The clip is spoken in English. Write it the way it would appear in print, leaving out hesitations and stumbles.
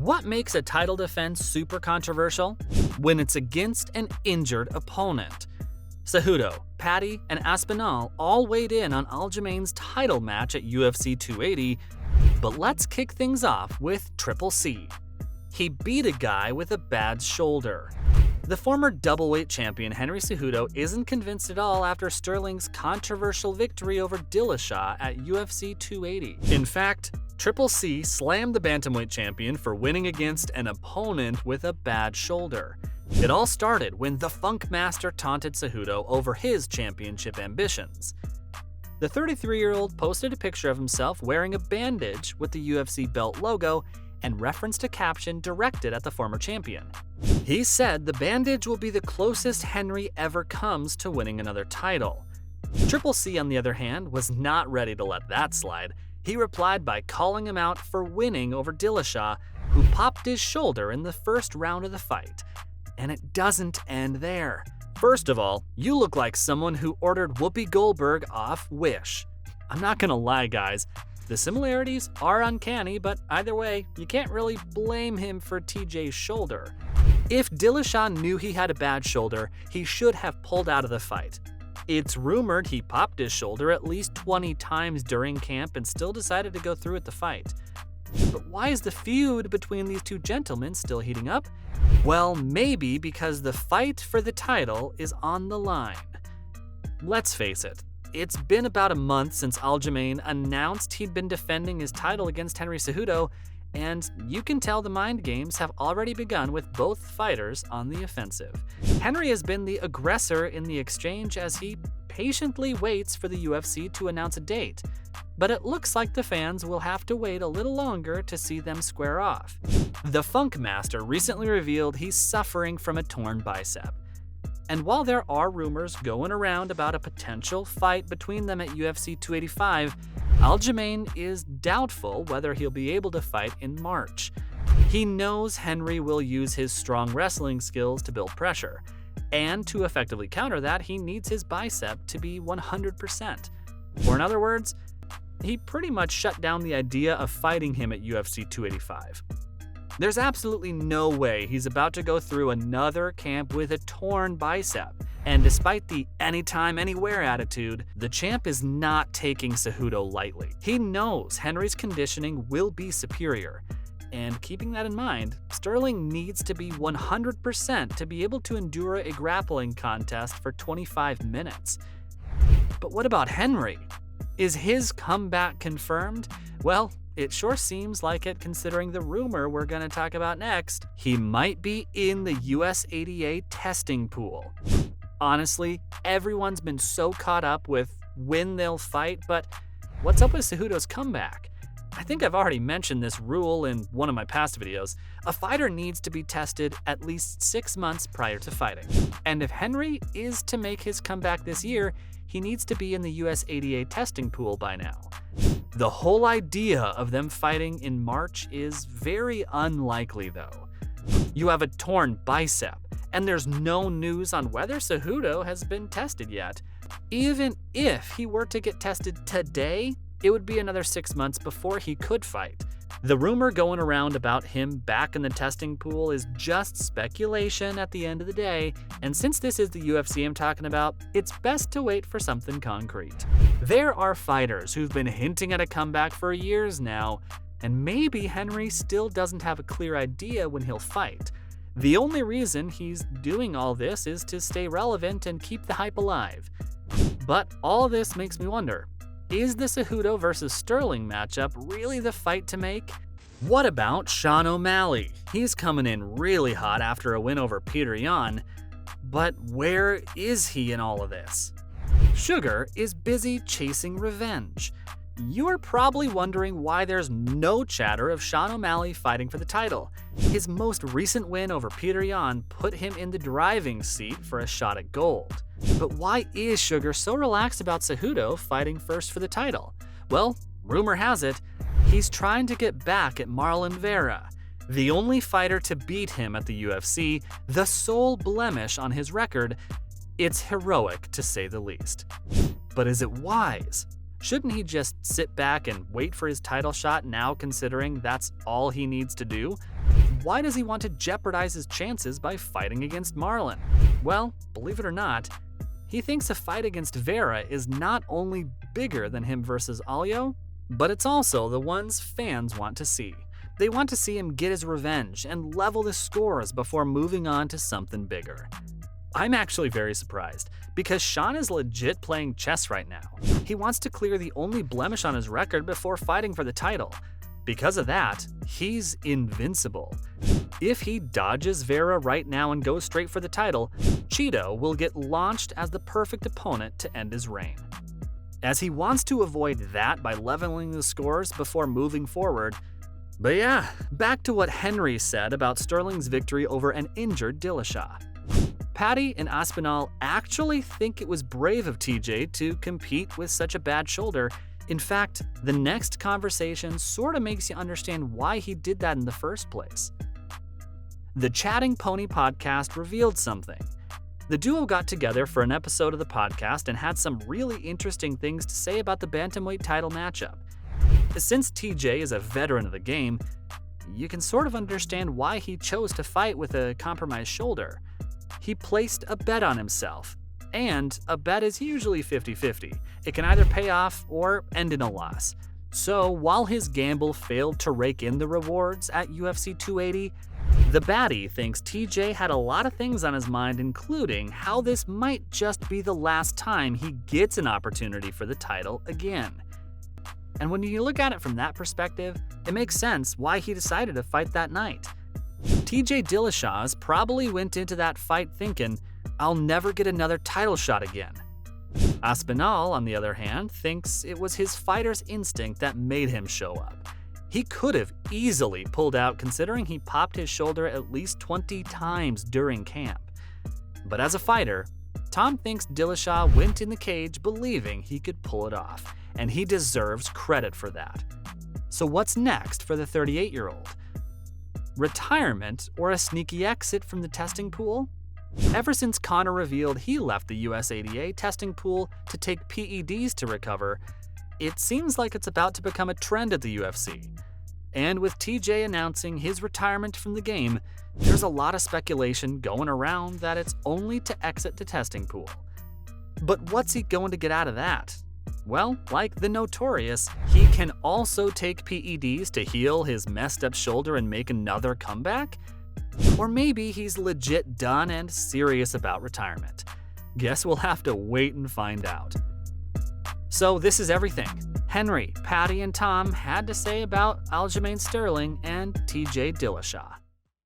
What makes a title defense super controversial? When it's against an injured opponent. Cejudo, Paddy, and Aspinall all weighed in on Aljamain's title match at UFC 280, but let's kick things off with Triple C. He beat a guy with a bad shoulder. The former doubleweight champion Henry Cejudo isn't convinced at all after Sterling's controversial victory over Dillashaw at UFC 280. In fact, Triple C slammed the bantamweight champion for winning against an opponent with a bad shoulder. It all started when the Funk Master taunted Cejudo over his championship ambitions. The 33-year-old posted a picture of himself wearing a bandage with the UFC belt logo and referenced a caption directed at the former champion. He said the bandage will be the closest Henry ever comes to winning another title. Triple C, on the other hand, was not ready to let that slide. He replied by calling him out for winning over Dillashaw, who popped his shoulder in the first round of the fight. And it doesn't end there. First of all, you look like someone who ordered Whoopi Goldberg off Wish. I'm not gonna lie, guys. The similarities are uncanny, but either way, you can't really blame him for TJ's shoulder. If Dillashaw knew he had a bad shoulder, he should have pulled out of the fight. It's rumored he popped his shoulder at least 20 times during camp and still decided to go through with the fight. But why is the feud between these two gentlemen still heating up? Well, maybe because the fight for the title is on the line. Let's face it, it's been about a month since Aljamain announced he'd been defending his title against Henry Cejudo, and you can tell the mind games have already begun with both fighters on the offensive. Henry has been the aggressor in the exchange as he patiently waits for the UFC to announce a date, but it looks like the fans will have to wait a little longer to see them square off. The Funk Master recently revealed he's suffering from a torn bicep. And while there are rumors going around about a potential fight between them at UFC 285, Aljamain is doubtful whether he'll be able to fight in March. He knows Henry will use his strong wrestling skills to build pressure, and to effectively counter that, he needs his bicep to be 100%. Or in other words, he pretty much shut down the idea of fighting him at UFC 285. There's absolutely no way he's about to go through another camp with a torn bicep. And despite the anytime, anywhere attitude, the champ is not taking Cejudo lightly. He knows Henry's conditioning will be superior. And keeping that in mind, Sterling needs to be 100% to be able to endure a grappling contest for 25 minutes. But what about Henry? Is his comeback confirmed? Well, it sure seems like it considering the rumor we're going to talk about next. He might be in the US ADA testing pool. Honestly, everyone's been so caught up with when they'll fight, but what's up with Cejudo's comeback? I think I've already mentioned this rule in one of my past videos. A fighter needs to be tested at least 6 months prior to fighting. And if Henry is to make his comeback this year, he needs to be in the US ADA testing pool by now. The whole idea of them fighting in March is very unlikely though. You have a torn bicep, and there's no news on whether Cejudo has been tested yet. Even if he were to get tested today, it would be another 6 months before he could fight. The rumor going around about him back in the testing pool is just speculation at the end of the day, and since this is the UFC I'm talking about, it's best to wait for something concrete. There are fighters who've been hinting at a comeback for years now, and maybe Henry still doesn't have a clear idea when he'll fight. The only reason he's doing all this is to stay relevant and keep the hype alive. But all this makes me wonder, is the Cejudo versus Sterling matchup really the fight to make? What about Sean O'Malley? He's coming in really hot after a win over Peter Yan, but where is he in all of this? Sugar is busy chasing revenge. You're probably wondering why there's no chatter of Sean O'Malley fighting for the title. His most recent win over Peter Yan put him in the driving seat for a shot at gold. But why is Sugar so relaxed about Cejudo fighting first for the title? Well, rumor has it, he's trying to get back at Marlon Vera, the only fighter to beat him at the UFC, the sole blemish on his record. It's heroic to say the least. But is it wise? Shouldn't he just sit back and wait for his title shot now, considering that's all he needs to do? why does he want to jeopardize his chances by fighting against Marlon? Well, believe it or not, he thinks a fight against Vera is not only bigger than him versus Aljo, but it's also the ones fans want to see. They want to see him get his revenge and level the scores before moving on to something bigger. I'm actually very surprised, because Sean is legit playing chess right now. He wants to clear the only blemish on his record before fighting for the title. Because of that, he's invincible. If he dodges Vera right now and goes straight for the title, Cejudo will get launched as the perfect opponent to end his reign. As he wants to avoid that by leveling the scores before moving forward. But yeah, back to what Henry said about Sterling's victory over an injured Dillashaw. Paddy and Aspinall actually think it was brave of TJ to compete with such a bad shoulder. In fact, the next conversation sort of makes you understand why he did that in the first place. The Chatting Pony podcast revealed something. The duo got together for an episode of the podcast and had some really interesting things to say about the bantamweight title matchup. Since TJ is a veteran of the game, you can sort of understand why he chose to fight with a compromised shoulder. He placed a bet on himself, and a bet is usually 50-50. It can either pay off or end in a loss. So while his gamble failed to rake in the rewards at UFC 280, the baddie thinks TJ had a lot of things on his mind, including how this might just be the last time he gets an opportunity for the title again. And when you look at it from that perspective, it makes sense why he decided to fight that night. TJ Dillashaw probably went into that fight thinking, I'll never get another title shot again. Aspinall, on the other hand, thinks it was his fighter's instinct that made him show up. He could have easily pulled out considering he popped his shoulder at least 20 times during camp. But as a fighter, Tom thinks Dillashaw went in the cage believing he could pull it off, and he deserves credit for that. So what's next for the 38-year-old? Retirement or a sneaky exit from the testing pool? Ever since Conor revealed he left the USADA testing pool to take PEDs to recover, it seems like it's about to become a trend at the UFC. And with TJ announcing his retirement from the game, there's a lot of speculation going around that it's only to exit the testing pool. But what's he going to get out of that? Well, like the Notorious, he can also take PEDs to heal his messed up shoulder and make another comeback? Or maybe he's legit done and serious about retirement. Guess we'll have to wait and find out. So this is everything Henry, Paddy, and Tom had to say about Aljamain Sterling and TJ Dillashaw.